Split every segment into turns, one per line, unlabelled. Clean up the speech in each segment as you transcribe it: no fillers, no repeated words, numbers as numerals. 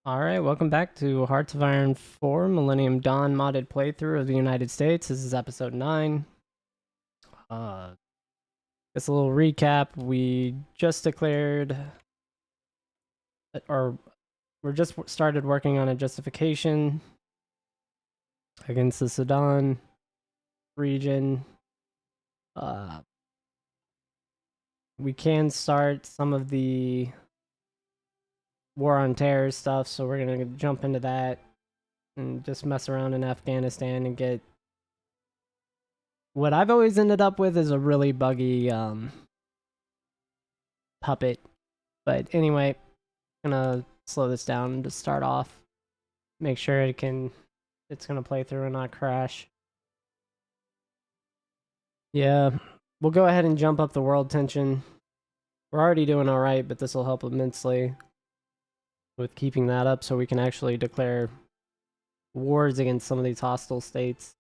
Alright, welcome back to Hearts of Iron 4 Millennium Dawn modded playthrough of the United States. This is episode 9. Just a little recap. We just declared, or we're just started working on a justification against the Sudan region. We can start some of the War on Terror stuff, so we're going to jump into that and just mess around in Afghanistan and get what I've always ended up with is a really buggy puppet. But anyway, I'm gonna slow this down to start off. Make sure it's gonna play through and not crash. Yeah, we'll go ahead and jump up the world tension. We're already doing alright, but this will help immensely with keeping that up so we can actually declare wars against some of these hostile states.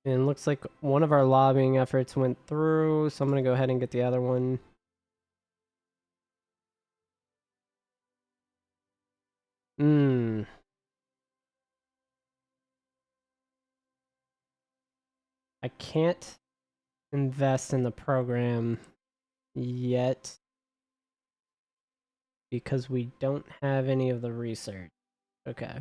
And looks like one of our lobbying efforts went through, so I'm going to go ahead and get the other one. I can't invest in the program yet because we don't have any of the research. Okay.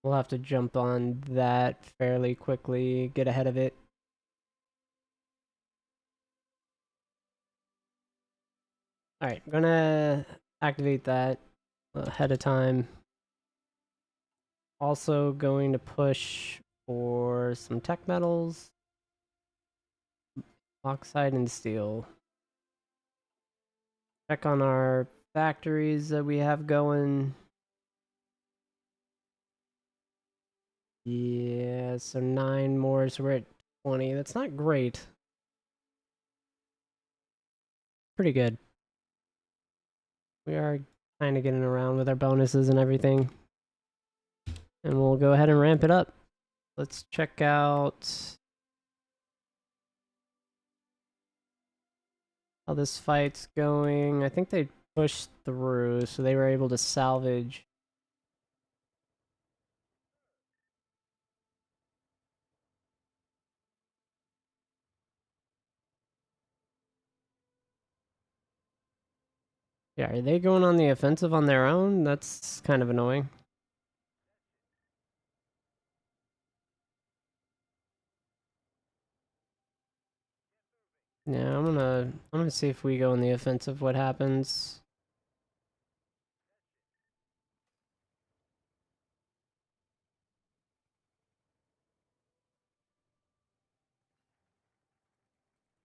We'll have to jump on that fairly quickly, get ahead of it. Alright, I'm gonna activate that ahead of time. Also going to push for some tech metals, oxide and steel. Check on our factories that we have going. Yeah, so 9 more, so we're at 20. That's not great. Pretty good. We are kind of getting around with our bonuses and everything. And we'll go ahead and ramp it up. Let's check out how this fight's going. I think they pushed through, so they were able to salvage. Yeah, are they going on the offensive on their own? That's kind of annoying. Yeah, I'm gonna see if we go on the offensive what happens.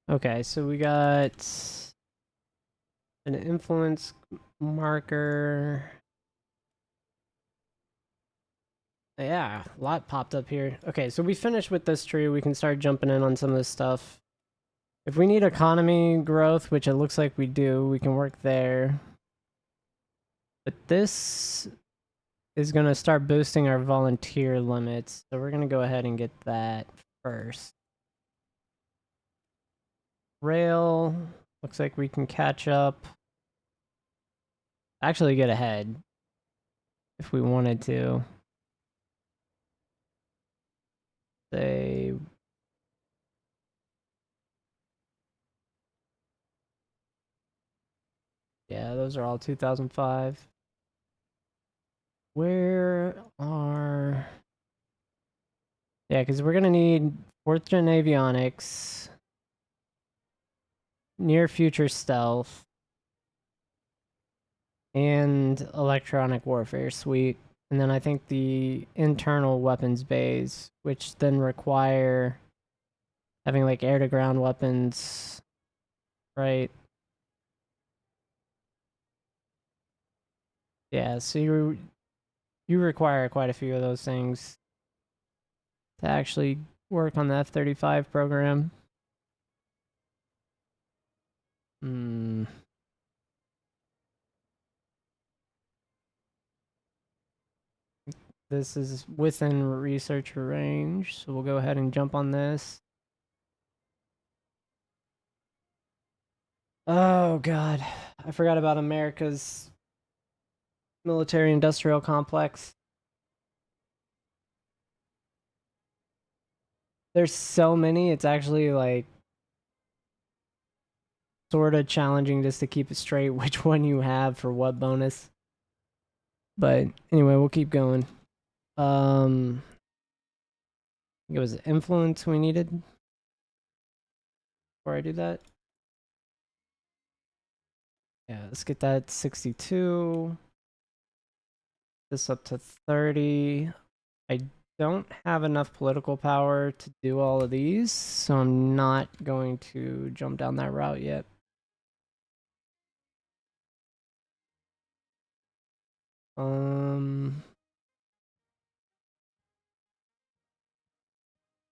Okay, so we got an influence marker. Yeah, a lot popped up here. Okay, so we finished with this tree. We can start jumping in on some of this stuff. If we need economy growth, which it looks like we do, we can work there. But this is going to start boosting our volunteer limits. So we're going to go ahead and get that first. Rail. Looks like we can catch up. Actually get ahead. If we wanted to. Say... Yeah, those are all 2005. Where are... Yeah, because we're going to need 4th gen avionics, near future stealth, and electronic warfare suite. And then I think the internal weapons bays, which then require having like air to ground weapons, right? Yeah, so you require quite a few of those things to actually work on the F-35 program. Hmm. This is within researcher range, so we'll go ahead and jump on this. Oh god, I forgot about America's military industrial complex. There's so many, it's actually like sort of challenging just to keep it straight which one you have for what bonus. But anyway, we'll keep going. I think it was influence we needed before I do that. Yeah, let's get that 62. This up to 30. I don't have enough political power to do all of these, so I'm not going to jump down that route yet.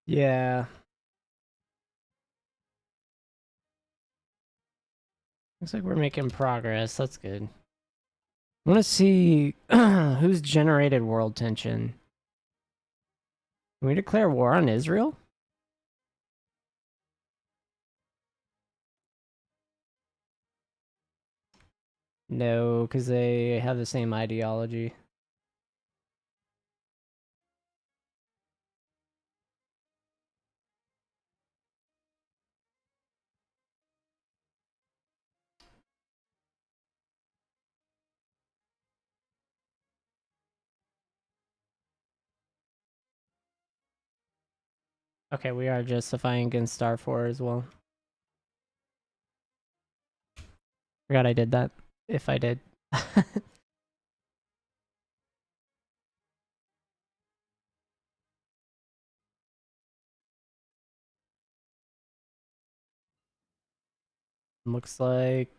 Yeah. Looks like we're making progress. That's good. I want to see who's generated world tension. Can we declare war on Israel? No, because they have the same ideology. Okay, we are justifying against Star 4 as well. Forgot I did that. If I did. Looks like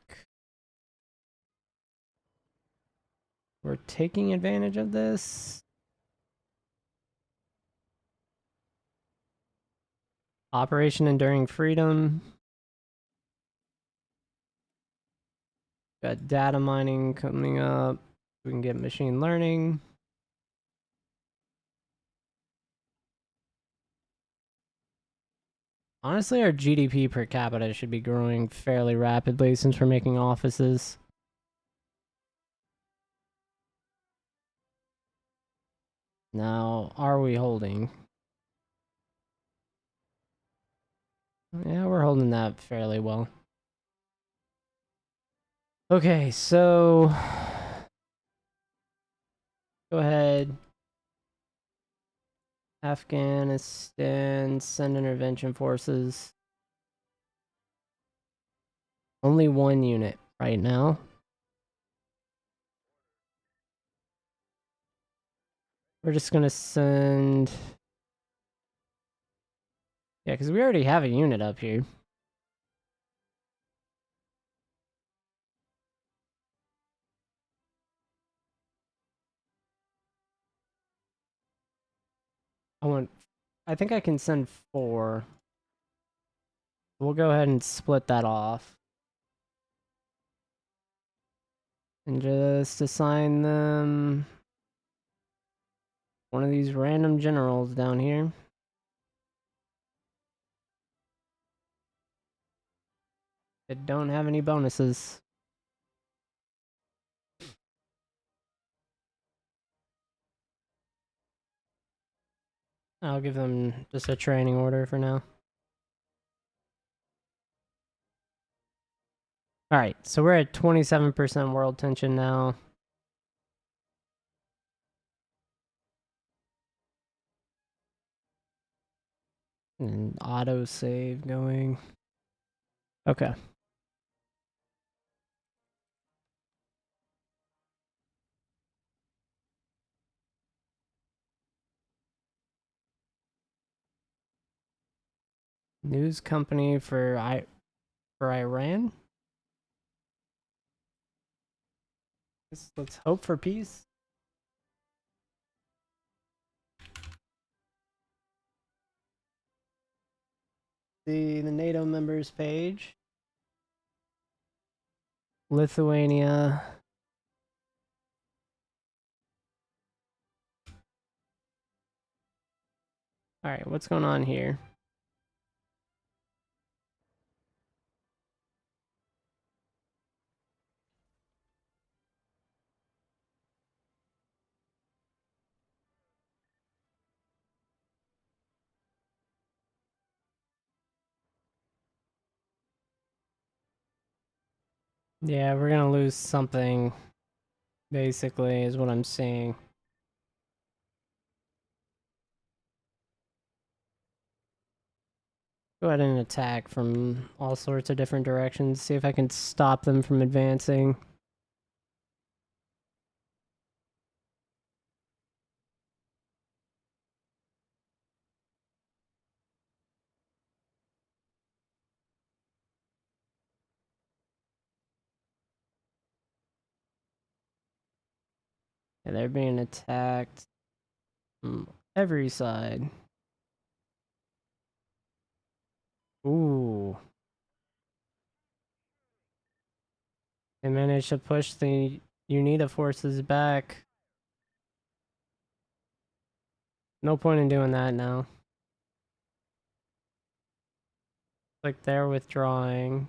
we're taking advantage of this. Operation Enduring Freedom. Got data mining coming up. We can get machine learning. Honestly, our GDP per capita should be growing fairly rapidly since we're making offices. Now, are we holding? Yeah, we're holding that fairly well. Okay, so go ahead. Afghanistan, send intervention forces. Only one unit right now. We're just gonna send... Yeah, because we already have a unit up here. I think I can send 4. We'll go ahead and split that off. And just assign them one of these random generals down here. That don't have any bonuses. I'll give them just a training order for now. Alright, so we're at 27% world tension now. And auto save going. Okay. News company for Iran. Let's hope for peace. See the NATO members page. Lithuania. Alright, what's going on here? Yeah, we're gonna lose something, basically, is what I'm seeing. Go ahead and attack from all sorts of different directions. See if I can stop them from advancing. Yeah, they're being attacked from every side. Ooh. They managed to push the UNITA forces back. No point in doing that now. Like they're withdrawing.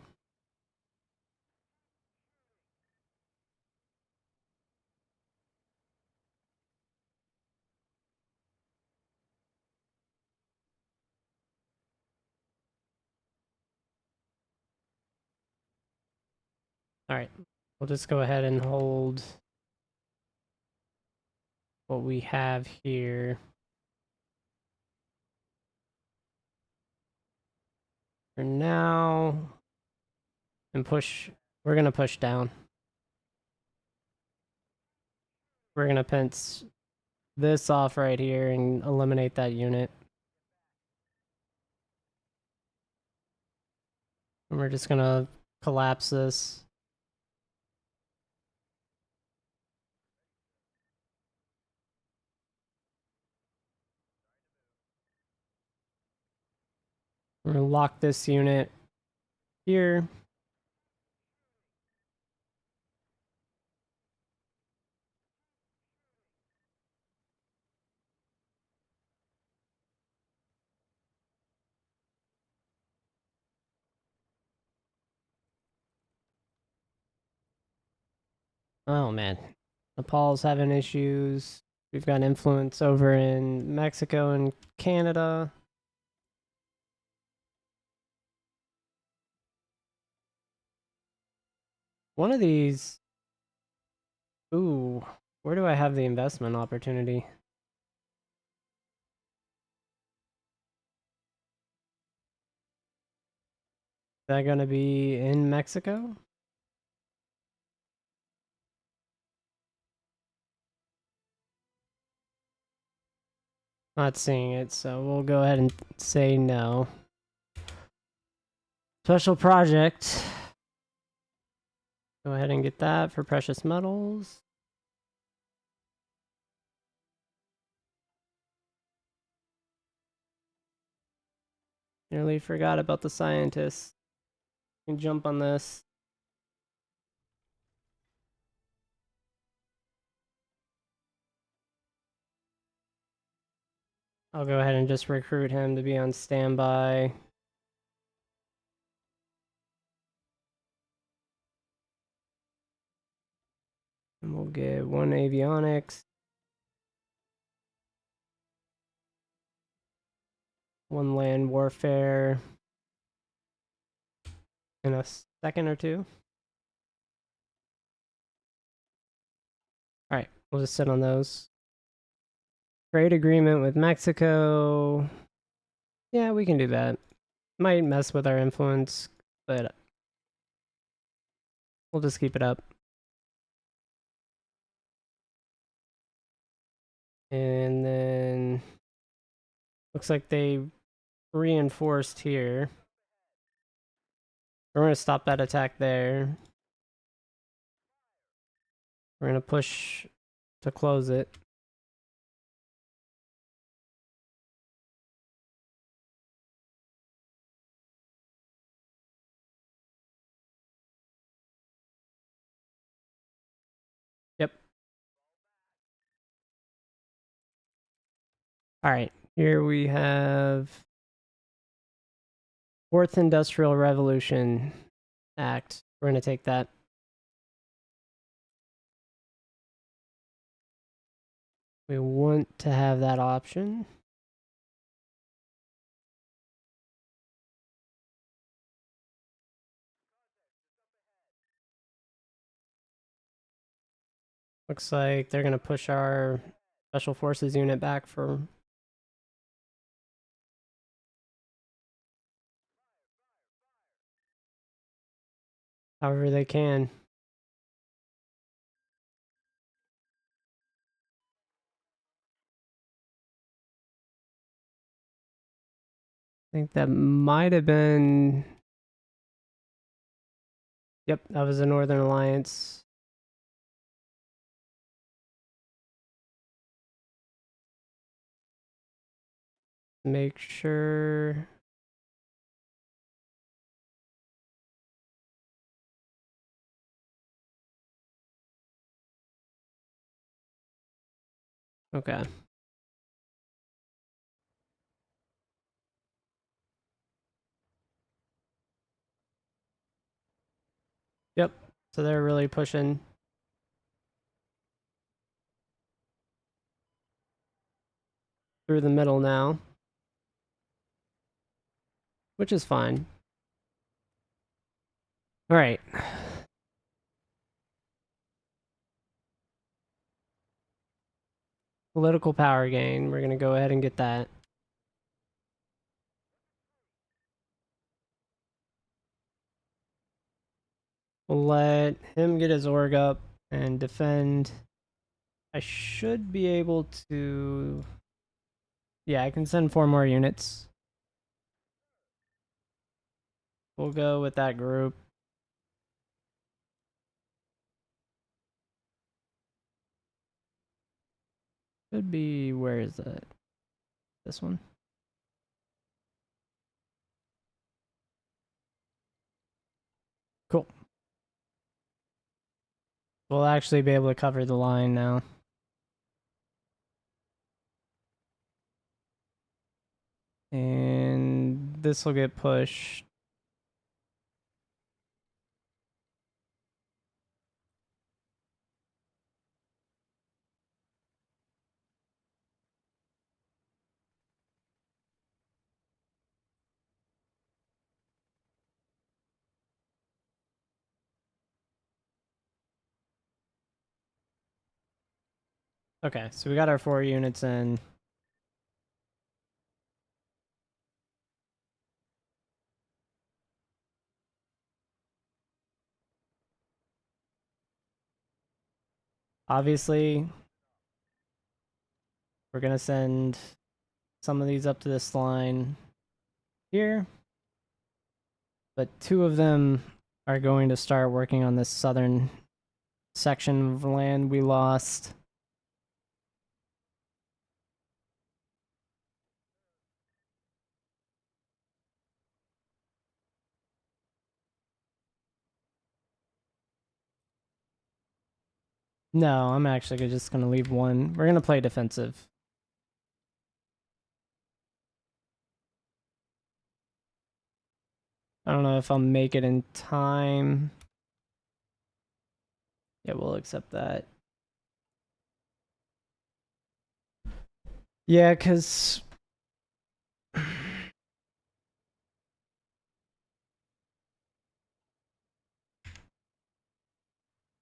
Alright. We'll just go ahead and hold what we have here. For now. And push. We're gonna push down. We're gonna pinch this off right here and eliminate that unit. And we're just gonna collapse this. We're gonna lock this unit here. Oh man. Nepal's having issues. We've got influence over in Mexico and Canada. One of these. Ooh, where do I have the investment opportunity? Is that gonna be in Mexico? Not seeing it, so we'll go ahead and say no. Special project. Go ahead and get that for precious metals. Nearly forgot about the scientists. You can jump on this. I'll go ahead and just recruit him to be on standby. And we'll get one avionics. One land warfare. In a second or two. Alright, we'll just sit on those. Trade agreement with Mexico. Yeah, we can do that. Might mess with our influence, but we'll just keep it up. And then looks like they reinforced here. We're gonna stop that attack there. We're gonna push to close it. Yep. Alright, Here we have Fourth Industrial Revolution Act. We're going to take that. We want to have that option. Looks like they're going to push our Special Forces unit back for however they can. I think that might have been... Yep, that was the Northern Alliance. Make sure... Okay. Yep, so they're really pushing. Through the middle now. Which is fine. Alright. Political power gain. We're going to go ahead and get that. We'll let him get his org up and defend. I should be able to... Yeah, I can send 4 more units. We'll go with that group. Should be... Where is that? This one? Cool. We'll actually be able to cover the line now. And this will get pushed. Okay, so we got our 4 units in. Obviously, we're going to send some of these up to this line here. But 2 of them are going to start working on this southern section of land we lost. No, I'm actually just going to leave 1. We're going to play defensive. I don't know if I'll make it in time. Yeah, we'll accept that. Yeah, because...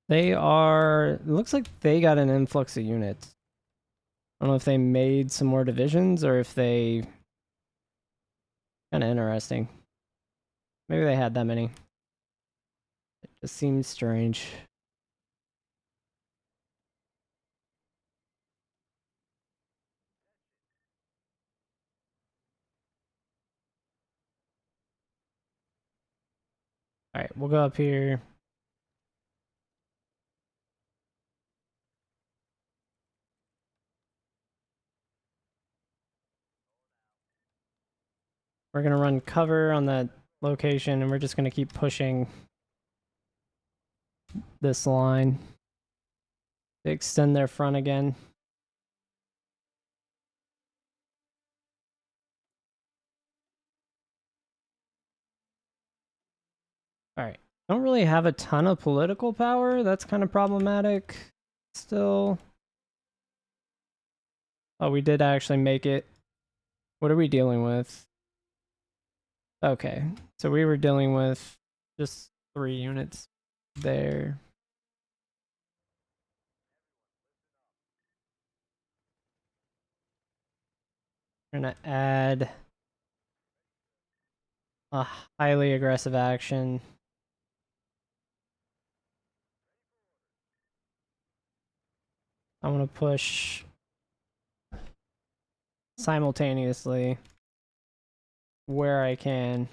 They are... It looks like they got an influx of units. I don't know if they made some more divisions or if they... Kind of interesting. Maybe they had that many. It just seems strange. Alright, we'll go up here. We're going to run cover on that location, and we're just going to keep pushing this line to extend their front again. Don't really have a ton of political power. That's kind of problematic still. Oh, we did actually make it. What are we dealing with? Okay, so we were dealing with just 3 units there. We're gonna add a highly aggressive action. I want to push simultaneously where I can,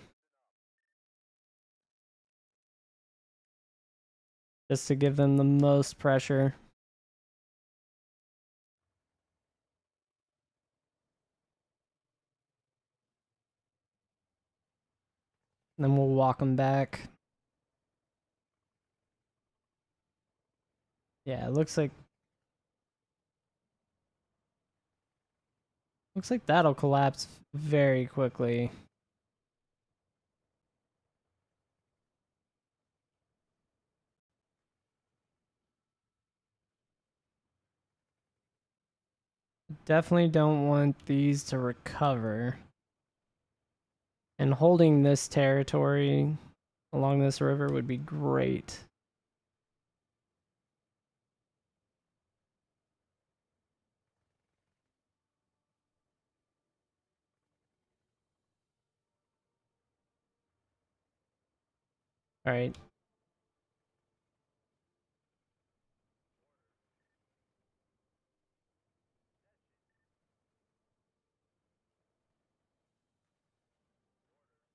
just to give them the most pressure. And then we'll walk them back. Yeah, it looks like that'll collapse very quickly. Definitely don't want these to recover. And holding this territory along this river would be great. All right.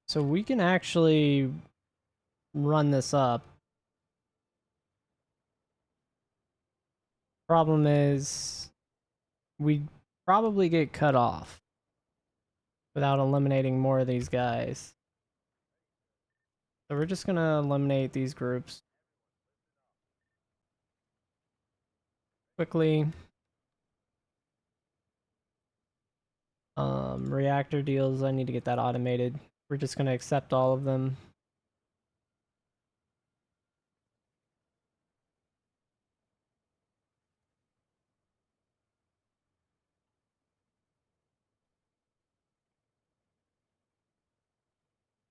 So we can actually run this up. Problem is, we probably get cut off without eliminating more of these guys. So we're just gonna eliminate these groups quickly. Reactor deals, I need to get that automated. We're just gonna accept all of them.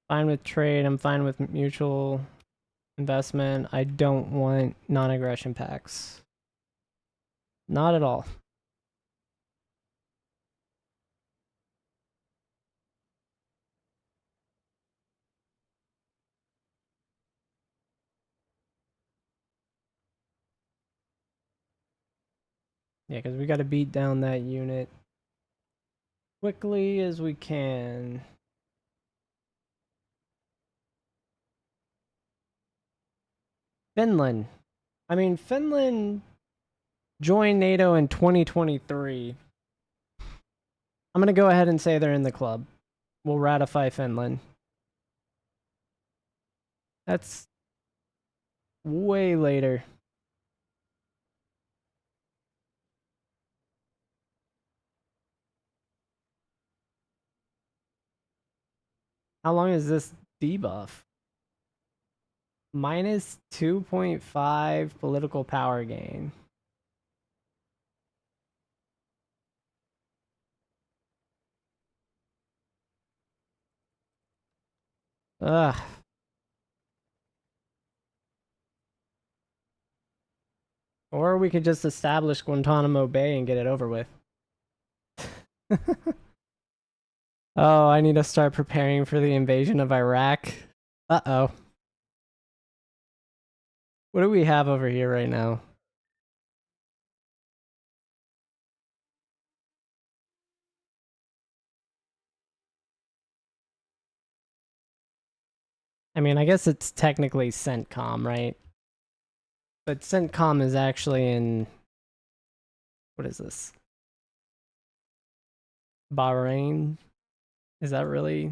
Fine with trade, I'm fine with mutual investment. I don't want non-aggression pacts. Not at all. Yeah, because we got to beat down that unit quickly as we can. Finland. I mean, Finland joined NATO in 2023. I'm going to go ahead and say they're in the club. We'll ratify Finland. That's way later. How long is this debuff? Minus 2.5 political power gain. Ugh. Or we could just establish Guantanamo Bay and get it over with. Oh, I need to start preparing for the invasion of Iraq. Uh-oh. What do we have over here right now? I mean, I guess it's technically CENTCOM, right? But CENTCOM is actually in... What is this? Bahrain? Is that really...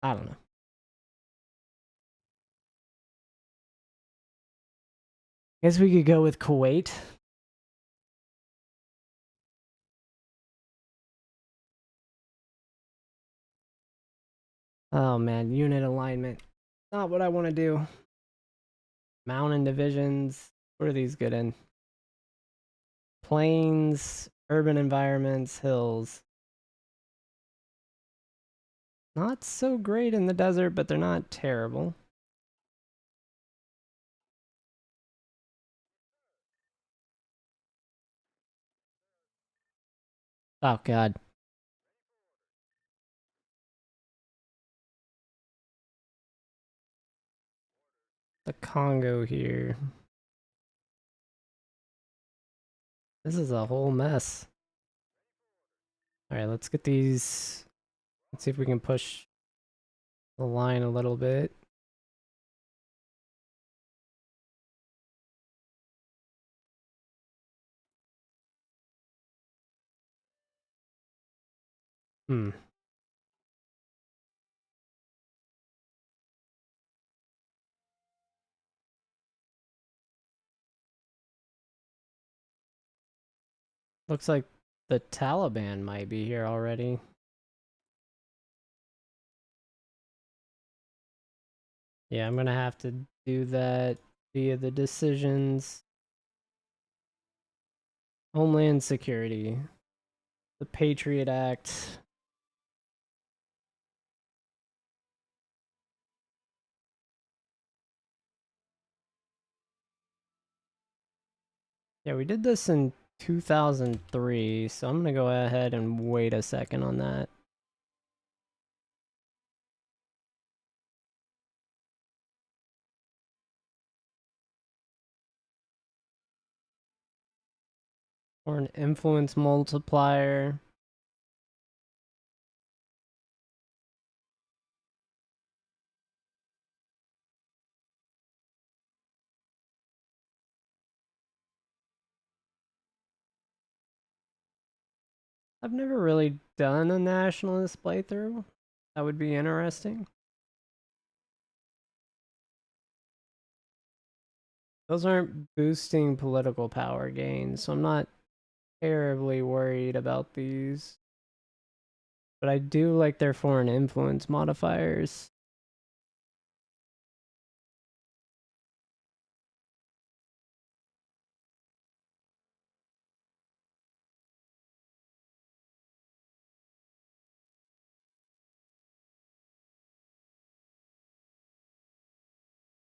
I don't know. Guess we could go with Kuwait. Oh man, unit alignment. Not what I want to do. Mountain divisions. What are these good in? Plains, urban environments, hills. Not so great in the desert, but they're not terrible. Oh god. The Congo here. This is a whole mess. Alright, let's get these. Let's see if we can push the line a little bit. Hmm. Looks like the Taliban might be here already. Yeah, I'm gonna have to do that via the decisions. Homeland Security. The Patriot Act. Yeah, we did this in 2003, so I'm gonna go ahead and wait a second on that. Or an influence multiplier. I've never really done a nationalist playthrough. That would be interesting. Those aren't boosting political power gains, so I'm not terribly worried about these. But I do like their foreign influence modifiers.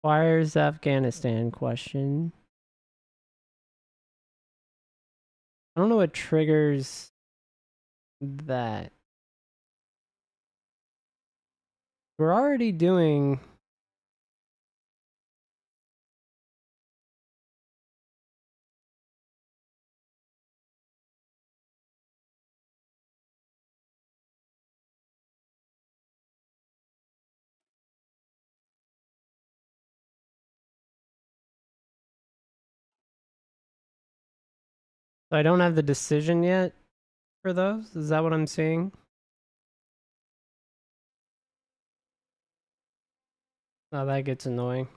Requires Afghanistan question. I don't know what triggers that. We're already doing. I don't have the decision yet for those. Is that what I'm seeing? Oh, that gets annoying.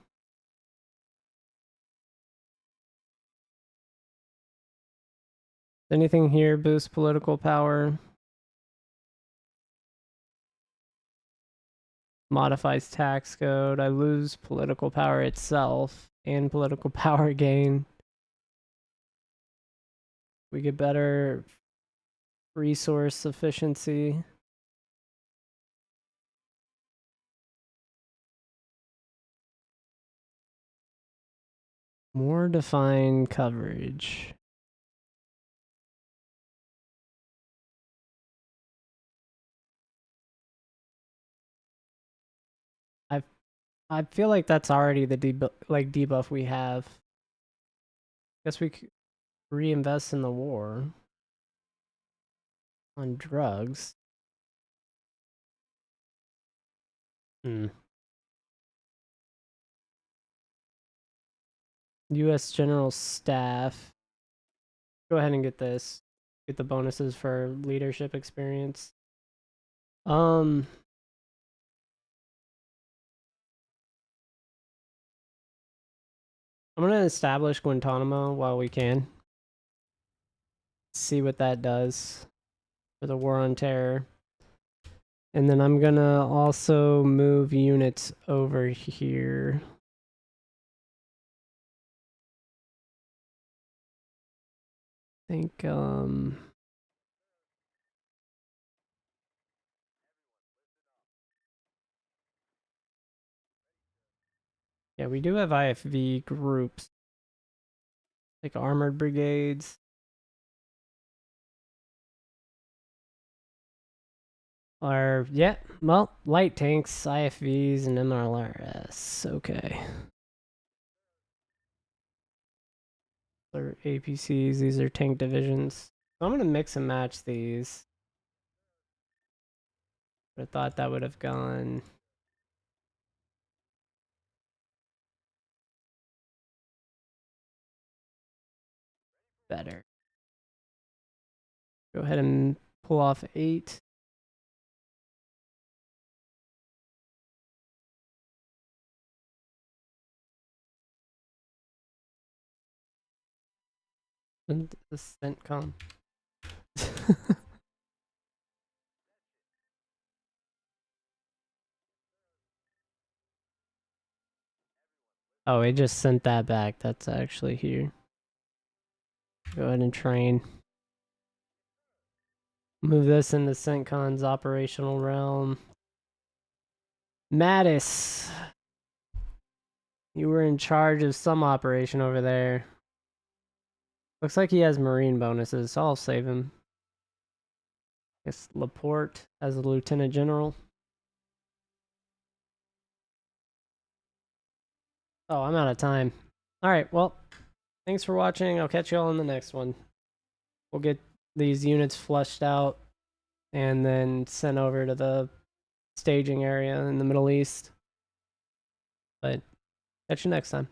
Anything here boost political power? Modifies tax code. I lose political power itself and political power gain. We get better resource efficiency. More defined coverage. I I feel like that's already the debuff we have. Guess we could reinvest in the war on drugs. Hmm. U.S. General Staff. Go ahead and get this. Get the bonuses for leadership experience. Um, I'm gonna establish Guantanamo while we can. See what that does for the war on terror. And then I'm gonna also move units over here. I think, yeah, we do have IFV groups, like armored brigades. Or, yeah, well, light tanks, IFVs, and MLRS. Okay. Or APCs, these are tank divisions. So I'm gonna mix and match these. I thought that would have gone better. Go ahead and pull off 8. And the CENTCOM. Oh, it just sent that back. That's actually here. Go ahead and train. Move this into CENTCON's operational realm. Mattis, you were in charge of some operation over there. Looks like he has marine bonuses, so I'll save him. Guess Laporte as a lieutenant general. Oh, I'm out of time. Alright, well, thanks for watching. I'll catch you all in the next one. We'll get these units flushed out and then sent over to the staging area in the Middle East. But catch you next time.